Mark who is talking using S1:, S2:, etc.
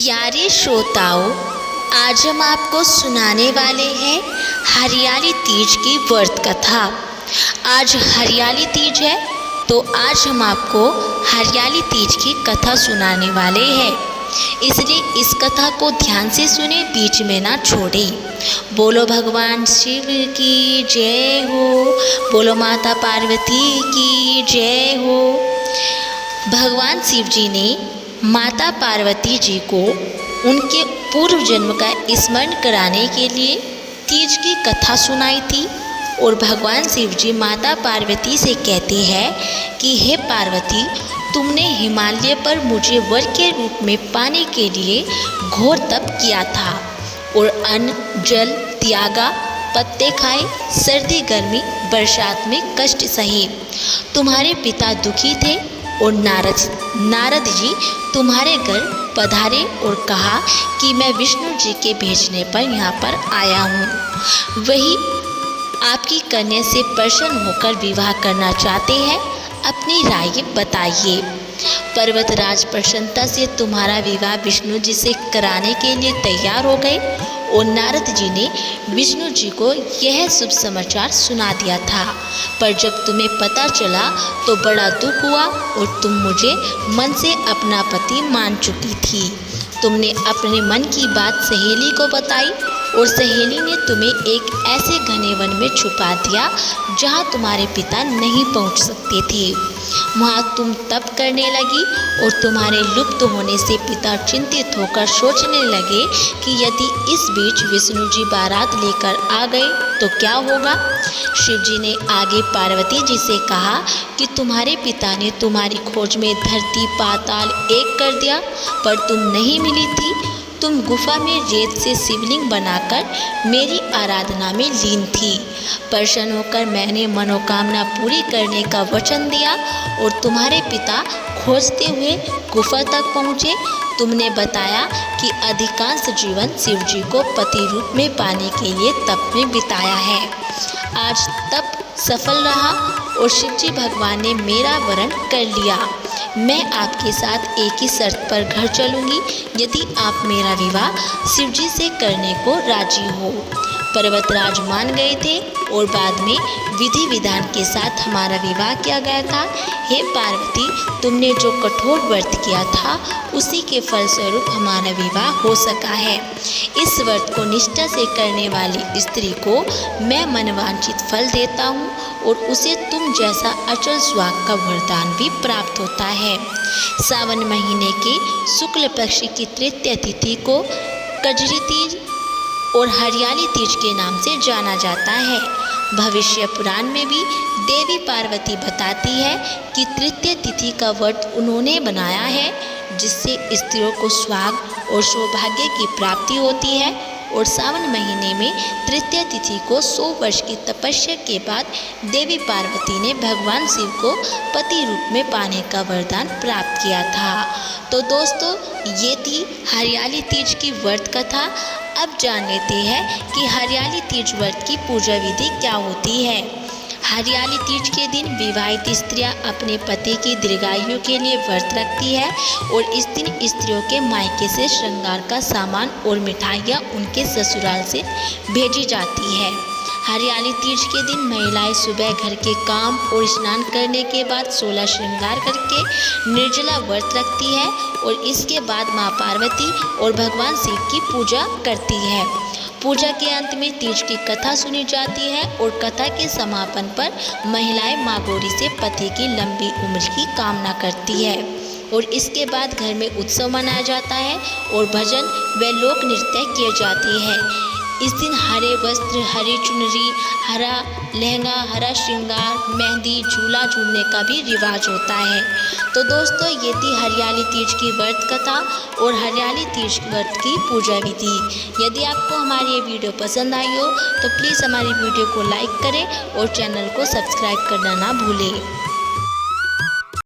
S1: प्यारे श्रोताओं, आज हम आपको सुनाने वाले हैं हरियाली तीज की व्रत कथा। आज हरियाली तीज है, तो आज हम आपको हरियाली तीज की कथा सुनाने वाले हैं। इसलिए इस कथा को ध्यान से सुने, बीच में ना छोड़े। बोलो भगवान शिव की जय हो, बोलो माता पार्वती की जय हो। भगवान शिव जी ने माता पार्वती जी को उनके पूर्व जन्म का स्मरण कराने के लिए तीज की कथा सुनाई थी। और भगवान शिव जी माता पार्वती से कहते हैं कि हे पार्वती, तुमने हिमालय पर मुझे वर के रूप में पाने के लिए घोर तप किया था और अन्न जल त्यागा, पत्ते खाए, सर्दी गर्मी बरसात में कष्ट सहे। तुम्हारे पिता दुखी थे और नारद जी तुम्हारे घर पधारे और कहा कि मैं विष्णु जी के भेजने पर यहाँ पर आया हूँ। वही आपकी कन्या से प्रसन्न होकर विवाह करना चाहते हैं, अपनी राय बताइए। पर्वतराज प्रसन्नता से तुम्हारा विवाह विष्णु जी से कराने के लिए तैयार हो गए और नारद जी ने विष्णु जी को यह शुभ समाचार सुना दिया था। पर जब तुम्हें पता चला तो बड़ा दुख हुआ और तुम मुझे मन से अपना पति मान चुकी थी। तुमने अपने मन की बात सहेली को बताई और सहेली ने तुम्हें एक ऐसे घने वन में छुपा दिया जहाँ तुम्हारे पिता नहीं पहुँच सकते थे। वहाँ तुम तप करने लगी और तुम्हारे लुप्त होने से पिता चिंतित होकर सोचने लगे कि यदि इस बीच विष्णु जी बारात लेकर आ गए तो क्या होगा। शिव जी ने आगे पार्वती जी से कहा कि तुम्हारे पिता ने तुम्हारी खोज में धरती पाताल एक कर दिया, पर तुम नहीं मिली थी। तुम गुफा में रेत से शिवलिंग बनाकर मेरी आराधना में लीन थी। प्रसन्न होकर मैंने मनोकामना पूरी करने का वचन दिया और तुम्हारे पिता खोजते हुए गुफा तक पहुँचे। तुमने बताया कि अधिकांश जीवन शिव जी को पति रूप में पाने के लिए तप में बिताया है। आज तप सफल रहा और शिव जी भगवान ने मेरा वरण कर लिया। मैं आपके साथ एक ही शर्त पर घर चलूँगी, यदि आप मेरा विवाह शिव जी से करने को राजी हो। पर्वतराज मान गए थे और बाद में विधि विधान के साथ हमारा विवाह किया गया था। हे पार्वती, तुमने जो कठोर व्रत किया था उसी के फलस्वरूप हमारा विवाह हो सका है। इस व्रत को निष्ठा से करने वाली स्त्री को मैं मनवांछित फल देता हूँ और उसे तुम जैसा अचल सुहाग का वरदान भी प्राप्त होता है। सावन महीने के शुक्ल पक्ष की तृतीय तिथि को कजरी तीज और हरियाली तीज के नाम से जाना जाता है। भविष्य पुराण में भी देवी पार्वती बताती है कि तृतीय तिथि का व्रत उन्होंने बनाया है, जिससे स्त्रियों को सुहाग और सौभाग्य की प्राप्ति होती है। और सावन महीने में तृतीय तिथि को 100 वर्ष की तपस्या के बाद देवी पार्वती ने भगवान शिव को पति रूप में पाने का वरदान प्राप्त किया था। तो दोस्तों, ये थी हरियाली तीज की व्रत कथा। अब जान लेते हैं कि हरियाली तीज व्रत की पूजा विधि क्या होती है। हरियाली तीज के दिन विवाहित स्त्रियां अपने पति की दीर्घायु के लिए व्रत रखती है और इस दिन स्त्रियों के मायके से श्रृंगार का सामान और मिठाइयाँ उनके ससुराल से भेजी जाती है। हरियाली तीज के दिन महिलाएं सुबह घर के काम और स्नान करने के बाद 16 श्रृंगार करके निर्जला व्रत रखती है और इसके बाद माँ पार्वती और भगवान शिव की पूजा करती है। पूजा के अंत में तीज की कथा सुनी जाती है और कथा के समापन पर महिलाएं माँ गौरी से पति की लंबी उम्र की कामना करती है। और इसके बाद घर में उत्सव मनाया जाता है और भजन व लोक नृत्य किए जाते हैं। इस दिन हरे वस्त्र, हरी चुनरी, हरा लहंगा, हरा श्रृंगार, मेहंदी, झूला झूलने का भी रिवाज होता है। तो दोस्तों, ये थी हरियाली तीज की व्रत कथा और हरियाली तीज व्रत की पूजा विधि। यदि आपको हमारी ये वीडियो पसंद आई हो तो प्लीज़ हमारी वीडियो को लाइक करें और चैनल को सब्सक्राइब करना ना भूलें।